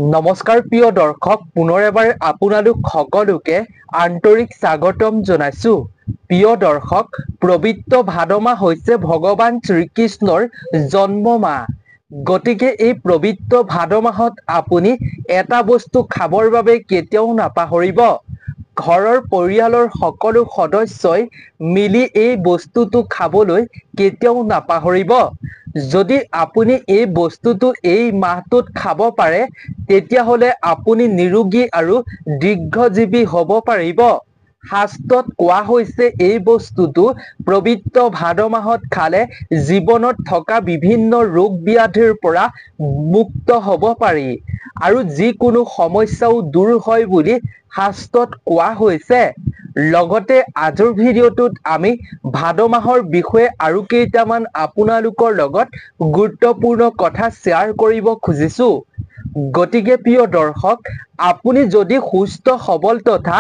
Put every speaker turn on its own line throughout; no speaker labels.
নমস্কাৰ প্ৰিয় দৰ্শক, পুনৰ এবাৰ আপোনালোক সকলোকে আন্তৰিক স্বাগতম জনাইছো। প্ৰিয় দৰ্শক, পবিত্ৰ ভাদ মাহ হৈছে ভগৱান শ্ৰীকৃষ্ণৰ জন্ম মাহ। গতিকে এই পবিত্ৰ ভাদ মাহত আপুনি এটা বস্তু খাবৰ বাবে কেতিয়াও নাপাহৰিব। ঘৰৰ পৰিয়ালৰ সকলো সদস্যই মিলি এই বস্তুটো খাবলৈ কেতিয়াও নাপাহৰিব। যদি আপুনি এই বস্তুটো এই মাহটোত খাব পাৰে, তেতিয়াহ'লে আপুনি নিৰোগী আৰু দীৰ্ঘজীৱী হ'ব পাৰিব। শাস্ত্ৰত কোৱা হৈছে এই বস্তুটো পবিত্ৰ ভাদ মাহত খালে জীৱনত থকা বিভিন্ন ৰোগ ব্যাধিৰ পৰা মুক্ত হ'ব পাৰি আৰু যিকোনো সমস্যাও দূৰ হয় বুলি শাস্ত্ৰত কোৱা হৈছে। লগতে আজিৰ ভিডিঅ'টোত আমি ভাদ মাহৰ বিষয়ে আৰু কেইটামান আপোনালোকৰ লগত গুৰুত্বপূৰ্ণ কথা শ্বেয়াৰ কৰিব খুজিছো। গতিকে প্ৰিয় দৰ্শক, আপুনি যদি সুস্থ সবল তথা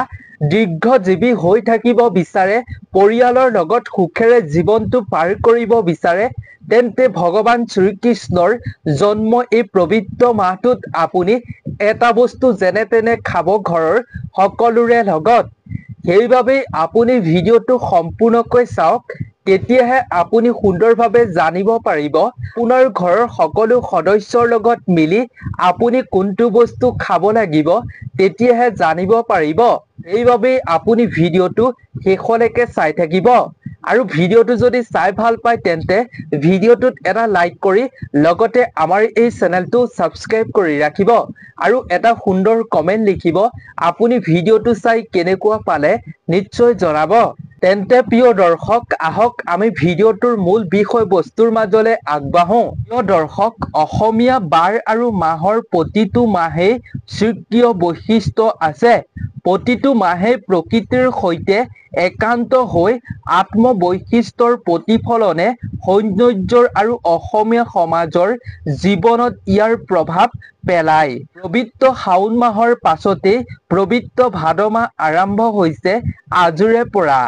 দীৰ্ঘজীৱী হৈ থাকিব বিচাৰে, পৰিয়ালৰ লগত সুখেৰে জীৱনটো পাৰ কৰিব বিচাৰে, তেন্তে ভগৱান শ্ৰীকৃষ্ণৰ জন্ম এই পবিত্ৰ মাহটোত আপুনি এটা বস্তু যেনে তেনে খাব ঘৰৰ সকলোৰে লগত। সেইবাবেই আপুনি ভিডিঅ'টো সম্পূৰ্ণকৈ চাওক, তেতিয়াহে আপুনি সুন্দৰভাৱে জানিব পাৰিব আপোনাৰ ঘৰৰ সকলো সদস্যৰ লগত মিলি আপুনি কোনটো বস্তু খাব লাগিব, তেতিয়াহে জানিব পাৰিব। সেইবাবেই আপুনি ভিডিঅ'টো শেষলৈকে চাই থাকিব। আৰু ভিডিঅ'টো যদি চাই ভাল পায়, তেন্তে ভিডিঅ'টোত এটা লাইক কৰি লগতে আমাৰ এই চেনেলটো ছাবস্ক্ৰাইব কৰি ৰাখিব আৰু এটা সুন্দৰ কমেণ্ট লিখিব। আপুনি ভিডিঅ'টো চাই কেনেকুৱা পালে নিশ্চয় জনাব। তেন্তে প্ৰিয় দৰ্শক, আহক আমি ভিডিঅ'টোৰ মূল বিষয়বস্তুৰ মাজলৈ আগবাঢ়ো। প্ৰিয় দৰ্শক, অসমীয়া বাৰ আৰু মাহৰ প্ৰতিটো মাহেই স্বকীয় বৈশিষ্ট্য আছে। প্ৰতিটো মাহেই প্ৰকৃতিৰ সৈতে একান্ত হৈ আত্মবৈশিষ্ট্যৰ প্ৰতিফলনে সৌন্দৰ্যৰ আৰু অসমীয়া সমাজৰ জীৱনত ইয়াৰ প্ৰভাৱ পেলায়। পবিত্ৰ শাওণ মাহৰ পাছতেই পবিত্ৰ ভাদ মাহ আৰম্ভ হৈছে আজিৰে পৰা।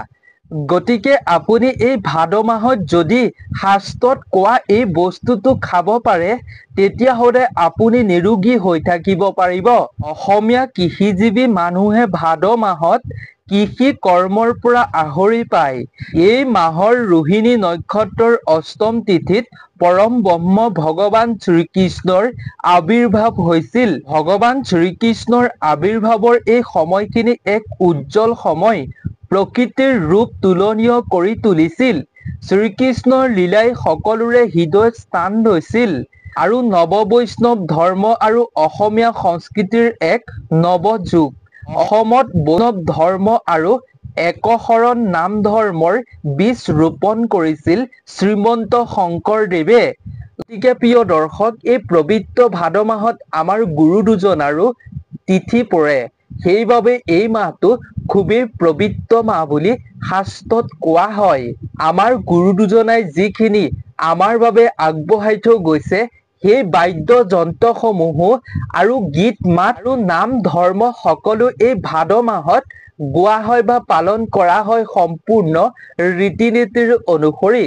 গতিকে আপুনি এই ভাদ মাহত যদি শাস্ত্ৰত কোৱা এই বস্তুটো খাব পাৰে, তেতিয়াহ'লে আপুনি নিৰোগী হৈ থাকিব পাৰিব। অসমীয়া কৃষিজীৱী মানুহে ভাদ মাহত কৃষি কৰ্মৰ পৰা আহৰি পায়। এই মাহৰ ৰোহিণী নক্ষত্ৰৰ অষ্টম তিথিত পৰম ব্ৰহ্ম ভগৱান শ্ৰীকৃষ্ণৰ আবিৰ্ভাৱ হৈছিল। ভগৱান শ্ৰীকৃষ্ণৰ আবিৰ্ভাৱৰ এই সময়খিনি এক উজ্জ্বল সময়, প্ৰকৃতিৰ ৰূপ তুলনীয় কৰি তুলিছিল। শ্ৰীকৃষ্ণৰ লীলাই সকলোৰে হৃদয়ত স্থান লৈছিল আৰু নৱ বৈষ্ণৱ ধৰ্ম আৰু অসমীয়া সংস্কৃতিৰ এক নৱ যুগ। অসমত বৈষ্ণৱ ধৰ্ম আৰু একশৰণ নাম ধৰ্মৰ বীজ ৰোপণ কৰিছিল শ্ৰীমন্ত শংকৰদেৱে। গতিকে প্ৰিয় দৰ্শক, এই পবিত্ৰ ভাদ মাহত আমাৰ গুৰু দুজনাৰো তিথি পৰে। সেইবাবে এই মাহটো খুবেই পবিত্ৰ মাহ বুলি শাস্ত্ৰত কোৱা হয়। আমাৰ গুৰু দুজনাই যিখিনি আমাৰ বাবে আগবঢ়াই থৈ গৈছে, সেই বাদ্য যন্ত্ৰসমূহো আৰু গীত মাত আৰু নাম ধৰ্ম সকলো এই ভাদ মাহত গোৱা হয় বা পালন কৰা হয় সম্পূৰ্ণ ৰীতি নীতিৰ অনুসৰি।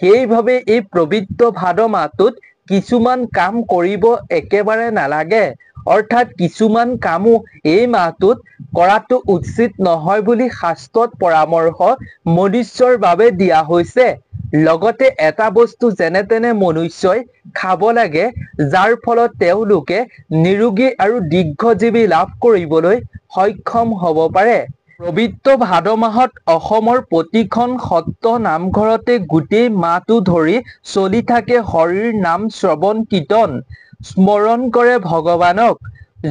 সেইবাবে এই পবিত্ৰ ভাদ মাহটোত কিছুমান কাম কৰিব একেবাৰে নালাগে, অৰ্থাৎ কিছুমান কামো এই মাহটোত কৰাটো উচিত নহয় বুলি শাস্ত্ৰত পৰামৰ্শ মনুষ্যৰ বাবে দিয়া হৈছে। লগতে এটা বস্তু যেনে তেনে মনুষ্যই খাব লাগে, যাৰ ফলত তেওঁলোকে নিৰোগী আৰু দীৰ্ঘজীৱী লাভ কৰিবলৈ সক্ষম হ'ব পাৰে। পবিত্ৰ ভাদ মাহত অসমৰ প্ৰতিখন সত্ৰ নামঘৰতে গোটেই মাহটো ধৰি চলি থাকে হৰিৰ নাম শ্ৰৱণ কীৰ্তন, স্মৰণ কৰে ভগৱানক।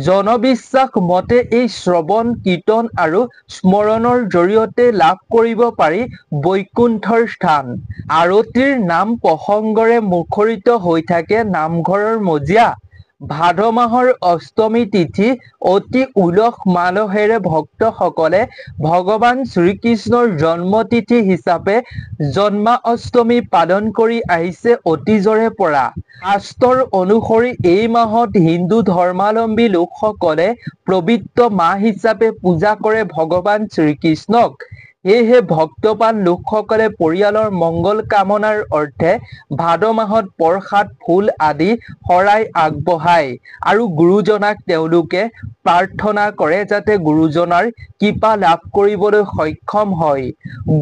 জনবিশ্বাস মতে এই শ্ৰৱণ কীৰ্তন আৰু স্মৰণৰ জৰিয়তে লাভ কৰিব পাৰি বৈকুণ্ঠৰ স্থান। আৰতিৰ নাম প্ৰসংগৰে মুখৰিত হৈ থাকে নামঘৰৰ মজিয়া। ভাদ মাহৰ অষ্টমী তিথি অতি উলহ মালহেৰে ভক্তসকলে ভগৱান শ্ৰীকৃষ্ণৰ জন্মতিথি হিচাপে জন্মাষ্টমী পালন কৰি আহিছে অতীজৰে পৰা। শাস্ত্ৰৰ অনুসৰি এই মাহত হিন্দু ধৰ্মাৱলম্বী লোকসকলে পবিত্ৰ মাহ হিচাপে পূজা কৰে ভগৱান শ্ৰীকৃষ্ণক। সেয়েহে ভক্তপান লোকসকলে পৰিয়ালৰ মংগল কামনাৰ অৰ্থে ভাদ মাহত প্ৰসাদ ফুল আদি শৰাই আগবঢ়ায় আৰু গুৰুজনাক তেওঁলোকে প্ৰাৰ্থনা কৰে যাতে গুৰুজনাৰ কৃপা লাভ কৰিবলৈ সক্ষম হয়।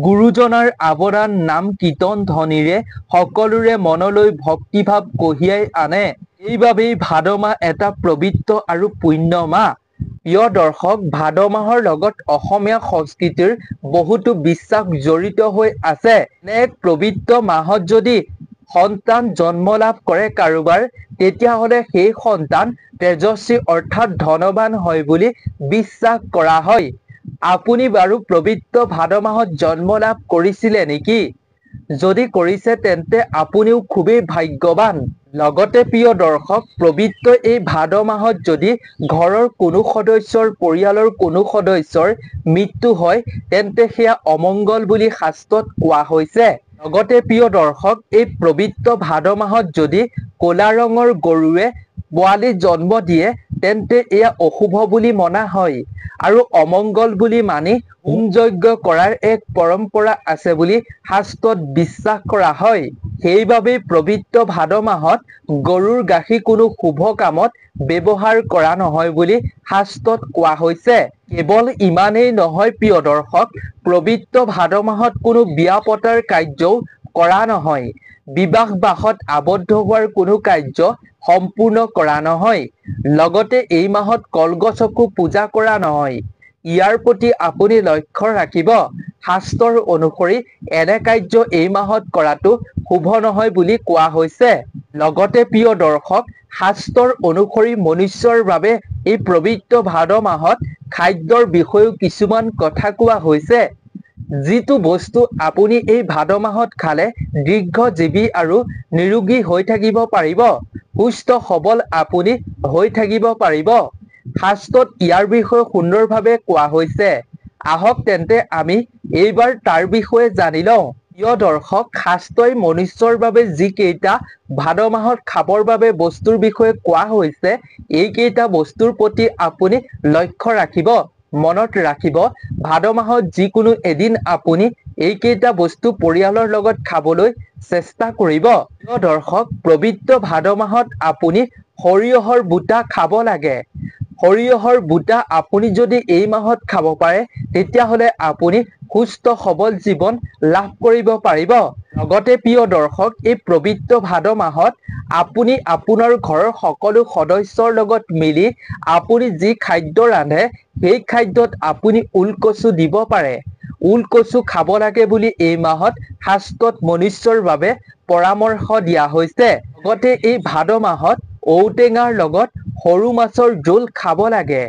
গুৰুজনাৰ আৱদান নাম কীৰ্তন ধ্বনিৰে সকলোৰে মনলৈ ভক্তিভাৱ কঢ়িয়াই আনে। এইবাবেই ভাদ মাহ এটা পবিত্ৰ আৰু পুণ্য মাহ। প্ৰিয় দৰ্শক, ভাদ মাহৰ লগত অসমীয়া সংস্কৃতিৰ বহুতো বিশ্বাস জড়িত হৈ আছে। এনে এক পবিত্ৰ মাহত যদি সন্তান জন্ম লাভ কৰে কাৰোবাৰ, তেতিয়াহ'লে সেই সন্তান তেজস্বী অৰ্থাৎ ধনৱান হয় বুলি বিশ্বাস কৰা হয়। আপুনি বাৰু পবিত্ৰ ভাদ মাহত জন্ম লাভ কৰিছিলে নেকি? যদি কৰিছে তেন্তে আপুনিও খুবেই ভাগ্যৱান। লগতে প্ৰিয় দৰ্শক, পবিত্ৰ এই ভাদ মাহত যদি ঘৰৰ কোনো সদস্যৰ পৰিয়ালৰ কোনো সদস্যৰ মৃত্যু হয় তেন্তে সেয়া অমংগল বুলি শাস্ত্ৰত কোৱা হৈছে। লগতে প্ৰিয় দৰ্শক, এই পবিত্ৰ ভাদ মাহত যদি ক'লা ৰঙৰ গৰুৱে পোৱালি জন্ম দিয়ে তেন্তে এয়া অশুভ বুলি মনা হয় আৰু অমংগল বুলি মানি হোম যজ্ঞ কৰাৰ এক পৰম্পৰা আছে বুলি শাস্ত্ৰত বিশ্বাস কৰা হয়। সেইবাবেই পবিত্ৰ ভাদ মাহত গৰুৰ গাখীৰ কোনো শুভ কামত ব্যৱহাৰ কৰা নহয় বুলি শাস্ত্ৰত কোৱা হৈছে। কেৱল ইমানেই নহয় প্ৰিয় দৰ্শক, পবিত্ৰ ভাদ মাহত কোনো বিয়া পতাৰ কাৰ্যও কৰা নহয়। বিবাহ বাসত আবদ্ধ হোৱাৰ কোনো কাৰ্য সম্পূৰ্ণ কৰা নহয়। লগতে এই মাহত কলগছকো পূজা কৰা নহয়। ইয়াৰ প্ৰতি আপুনি লক্ষ্য ৰাখিব। শাস্ত্ৰৰ অনুসৰি এনে কাৰ্য এই মাহত কৰাটো শুভ নহয় বুলি কোৱা হৈছে। লগতে প্ৰিয় দৰ্শক, শাস্ত্ৰৰ অনুসৰি মনুষ্যৰ বাবে এই পবিত্ৰ ভাদ মাহত খাদ্যৰ বিষয়েও কিছুমান কথা কোৱা হৈছে। যিটো বস্তু আপুনি এই ভাদ মাহত খালে দীৰ্ঘজীৱী আৰু নিৰোগী হৈ থাকিব পাৰিব, সুস্থ সবল আপুনি হৈ থাকিব পাৰিব। শাস্ত্ৰত ইয়াৰ বিষয়ে সুন্দৰভাৱে কোৱা হৈছে। আহক তেন্তে আমি এইবাৰ তাৰ বিষয়ে জানি লওঁ। প্ৰিয় দৰ্শক, শাস্ত্ৰই মনুষ্যৰ বাবে যিকেইটা ভাদ মাহত খাবৰ বাবে বস্তুৰ বিষয়ে কোৱা হৈছে, এইকেইটা বস্তুৰ প্ৰতি আপুনি লক্ষ্য ৰাখিব, মনত ৰাখিব। ভাদ মাহত যিকোনো এদিন আপুনি এইকেইটা বস্তু পৰিয়ালৰ লগত খাবলৈ চেষ্টা কৰিব। প্ৰিয় দৰ্শক, পবিত্ৰ ভাদ মাহত আপুনি সৰিয়হৰ বুটা খাব লাগে। সৰিয়হৰ বুটা আপুনি যদি এই মাহত খাব পাৰে তেতিয়াহ'লে আপুনি সুস্থ সবল জীৱন লাভ কৰিব পাৰিব। লগতে প্ৰিয় দৰ্শক, এই পবিত্ৰ ভাদ মাহত আপুনি আপোনাৰ ঘৰৰ সকলো সদস্যৰ লগত মিলি আপুনি যি খাদ্য ৰান্ধে সেই খাদ্যত আপুনি ওলকচু দিব পাৰে। ওলকচু খাব লাগে বুলি এই মাহত শাস্ত্ৰত মনুষ্যৰ বাবে পৰামৰ্শ দিয়া হৈছে। লগতে এই ভাদ মাহত ঔটেঙাৰ লগত সৰু মাছৰ জোল খাব লাগে।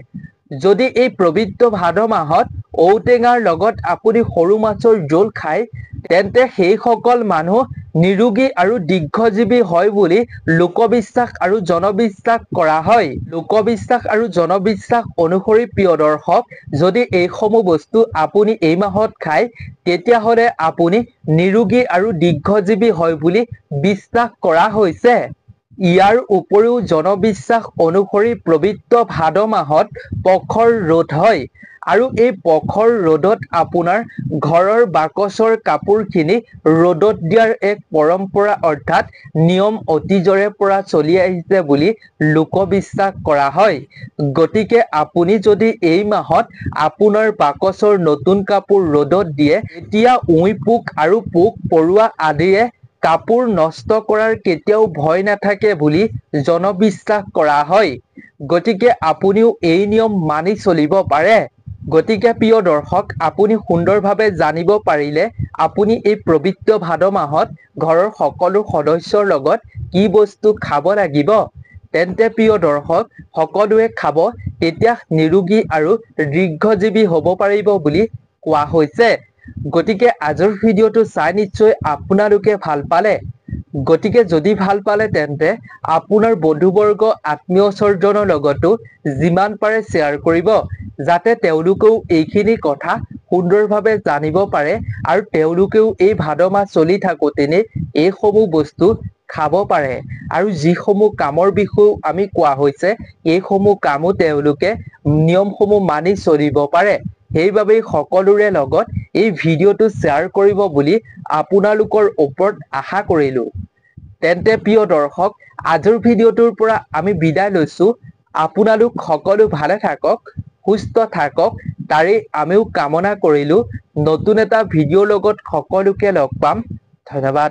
যদি এই পবিত্ৰ ভাদ মাহত ঔটেঙাৰ লগত আপুনি সৰু মাছৰ জোল খায় তেন্তে সেইসকল মানুহ নিৰোগী আৰু দীৰ্ঘজীৱী হয় বুলি লোকবিশ্বাস আৰু জনবিশ্বাস কৰা হয়। লোকবিশ্বাস আৰু জনবিশ্বাস অনুসৰি প্ৰিয় দৰ্শক, যদি এইসমূহ বস্তু আপুনি এই মাহত খায় তেতিয়াহ'লে আপুনি নিৰোগী আৰু দীৰ্ঘজীৱী হয় বুলি বিশ্বাস কৰা হৈছে। ইয়াৰ উপৰিও জনবিশ্বাস অনুসৰি পবিত্ৰ ভাদ মাহত প্ৰখৰ ৰ'দ হয় আৰু এই প্ৰখৰ ৰ'দত আপোনাৰ ঘৰৰ বাকচৰ কাপোৰখিনি ৰ'দত দিয়াৰ এক পৰম্পৰা অৰ্থাৎ নিয়ম অতীজৰে পৰা চলি আহিছে বুলি লোকবিশ্বাস কৰা হয়। গতিকে আপুনি যদি এই মাহত আপোনাৰ বাকচৰ নতুন কাপোৰ ৰ'দত দিয়ে তেতিয়া উই পোক আৰু পোক পৰুৱা আদিয়ে কাপোৰ নষ্ট কৰাৰ কেতিয়াও ভয় নাথাকে বুলি জনবিশ্বাস কৰা হয়। গতিকে আপুনিও এই নিয়ম মানি চলিব পাৰে। গতিকে প্ৰিয় দৰ্শক, আপুনি সুন্দৰভাৱে জানিব পাৰিলে আপুনি এই পবিত্ৰ ভাদ মাহত ঘৰৰ সকলো সদস্যৰ লগত কি বস্তু খাব লাগিব। তেন্তে প্ৰিয় দৰ্শক, সকলোৱে খাব, তেতিয়া নিৰোগী আৰু দীৰ্ঘজীৱী হ'ব পাৰিব বুলি কোৱা হৈছে। গতিকে আজিৰ ভিডিঅ'টো চাই নিশ্চয় আপোনালোকে ভাল পালে। গতিকে যদি ভাল পালে তেন্তে আপোনাৰ বন্ধুবৰ্গ আত্মীয় স্বজনৰ লগতো যিমান পাৰে শ্বেয়াৰ কৰিব, যাতে তেওঁলোকেও এইখিনি কথা সুন্দৰভাৱে জানিব পাৰে আৰু তেওঁলোকেও এই ভাদ মাহ চলি থাকোঁতেনে এইসমূহ বস্তু খাব পাৰে আৰু যিসমূহ কামৰ বিষয়েও আমি কোৱা হৈছে এইসমূহ কামো তেওঁলোকে নিয়মসমূহ মানি চলিব পাৰে। সেইবাবেই সকলোৰে লগত এই ভিডিঅ'টো শ্বেয়াৰ কৰিব বুলি আপোনালোকৰ ওপৰত আশা কৰিলোঁ। তেন্তে প্ৰিয় দৰ্শক, আজিৰ ভিডিঅ'টোৰ পৰা আমি বিদায় লৈছোঁ। আপোনালোক সকলো ভালে থাকক, সুস্থ থাকক, তাৰেই আমিও কামনা কৰিলোঁ। নতুন এটা ভিডিঅ'ৰ লগত সকলোকে লগ পাম। ধন্যবাদ।